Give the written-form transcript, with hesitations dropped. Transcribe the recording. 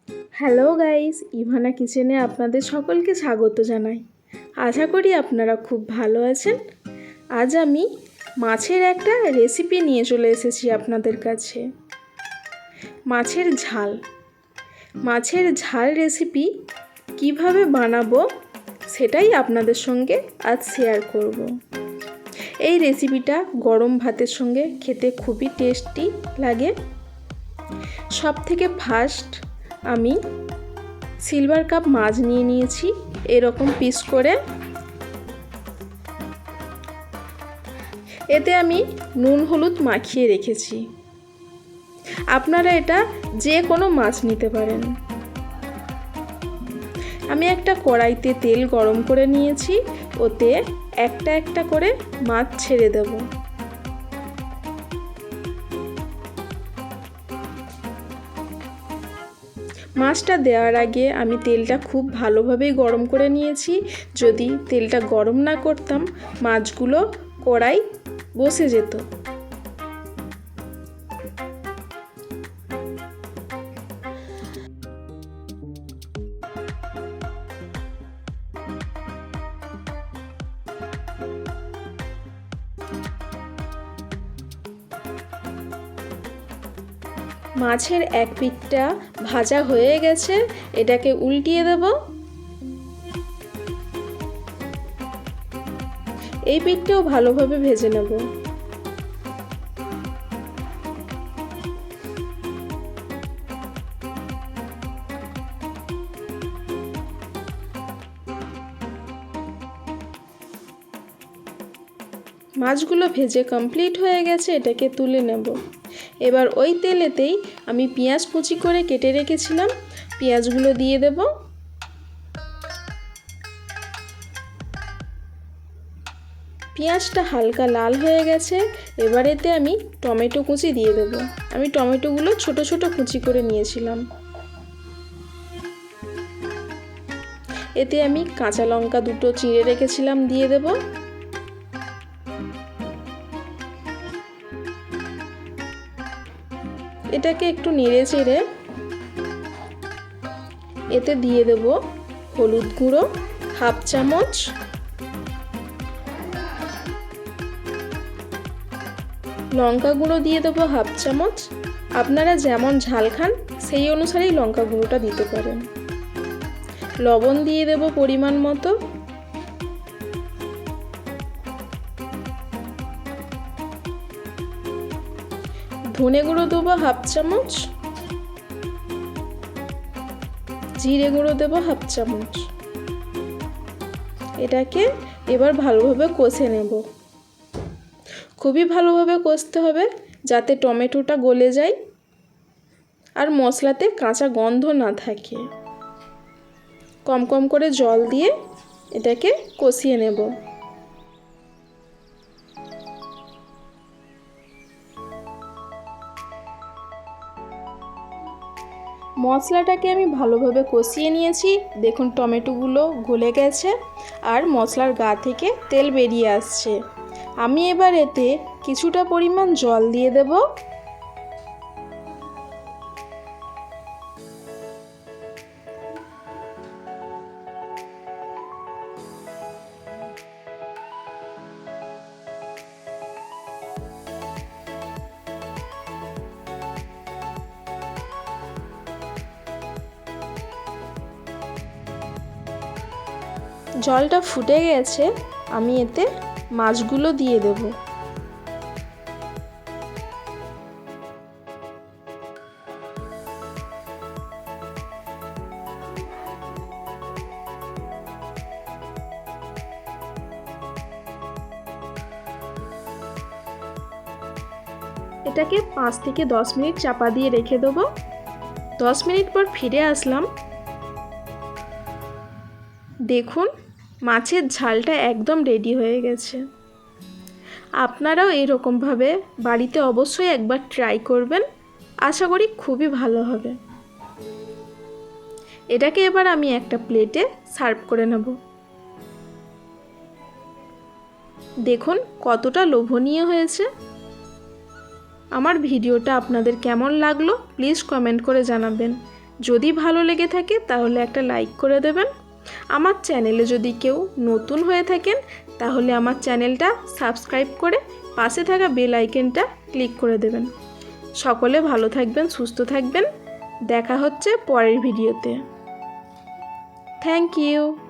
Hello guys, Ivana কিচেনে আপনাদের সকলকে স্বাগত জানাই। আশা করি আপনারা খুব ভালো আছেন। আজ আমি মাছের একটা রেসিপি নিয়ে চলে এসেছি আপনাদের কাছে। মাছের ঝাল। মাছের ঝাল রেসিপি কিভাবে বানাবো সেটাই আপনাদের সঙ্গে আজ শেয়ার করব। এই রেসিপিটা গরম ভাতের সঙ্গে খেতে খুবই টেস্টি লাগে। সব থেকে ফার্স্ট আমি সিলভার কাপ মাছ নিয়ে নিয়েছি এরকম পিস করে। এতে আমি নুন হলুদ মাখিয়ে রেখেছি। আপনারা এটা যে কোনো মাছ নিতে পারেন। আমি একটা কড়াইতে তেল গরম করে নিয়েছি, ওতে একটা একটা করে মাছ ছেড়ে দেব। মাছটা দেওয়ার আগে আমি তেলটা খুব ভালোভাবেই গরম করে নিয়েছি। যদি তেলটা গরম না করতাম মাছগুলো কড়াই বসে যেত। মাছের এক পিঠটা ভাজা হয়ে গেছে, এটাকে উল্টিয়ে দেব। এই পিঠটাও ভালোভাবে ভেজে নেব। মাছগুলো ভেজে কমপ্লিট হয়ে গেছে, এটাকে তুলে নেব। এবার ওই তেলেতেই আমি পেঁয়াজ কুচি করে কেটে রেখেছিলাম, পেঁয়াজগুলো দিয়ে দেব। পেঁয়াজটা হালকা লাল হয়ে গেছে, এবার এতে আমি টমেটো কুচি দিয়ে দেব। আমি টমেটোগুলো ছোট ছোট কুচি করে নিয়েছিলাম। এতে আমি কাঁচা লঙ্কা দুটো চিড়ে রেখেছিলাম দিয়ে দেব। এটাকে একটু নেড়ে চেড়ে এতে দিয়ে দেব হলুদ গুঁড়ো হাফ চামচ, লঙ্কা গুঁড়ো দিয়ে দেবো হাফ চামচ। আপনারা যেমন ঝাল খান সেই অনুসারেই লঙ্কা গুঁড়োটা দিতে পারেন। লবণ দিয়ে দেব পরিমাণ মতো। ধনে গুঁড়ো দেবো হাফ চামচ, জিরে গুঁড়ো দেবো হাফ চামচ। এটাকে এবার ভালোভাবে কষে নেব। খুবই ভালোভাবে কষতে হবে যাতে টমেটোটা গলে যায় আর মশলাতে কাঁচা গন্ধ না থাকে। কম কম করে জল দিয়ে এটাকে কষিয়ে নেব। মশলাটাকে আমি ভালোভাবে কষিয়ে নিয়েছি। দেখুন টমেটোগুলো গলে গেছে আর মশলার গা থেকে তেল বেরিয়ে আসছে। আমি এবার এতে কিছুটা পরিমাণ জল দিয়ে দেব। জলটা ফুটে গেছে, আমি এতে মাছগুলো দিয়ে দেব। এটাকে 5 থেকে 10 মিনিট চাপা দিয়ে রেখে দেবো। 10 মিনিট পর ফিরে আসলাম। দেখুন মাছের ঝালটা একদম রেডি হয়ে গেছে। আপনারাও এরকমভাবে বাড়িতে অবশ্যই একবার ট্রাই করবেন, আশা করি খুবই ভালো হবে। এটাকে এবার আমি একটা প্লেটে সার্ভ করে নেব। দেখুন কতটা লোভনীয় হয়েছে। আমার ভিডিওটা আপনাদের কেমন লাগলো প্লিজ কমেন্ট করে জানাবেন। যদি ভালো লেগে থাকে তাহলে একটা লাইক করে দেবেন। আমার চ্যানেলে যদি কেউ নতুন হয়ে থাকেন তাহলে আমার চ্যানেলটা সাবস্ক্রাইব করে পাশে থাকা বেল আইকনটা ক্লিক করে দেবেন। সকলে ভালো থাকবেন, সুস্থ থাকবেন। দেখা হচ্ছে পরের ভিডিওতে। Thank you.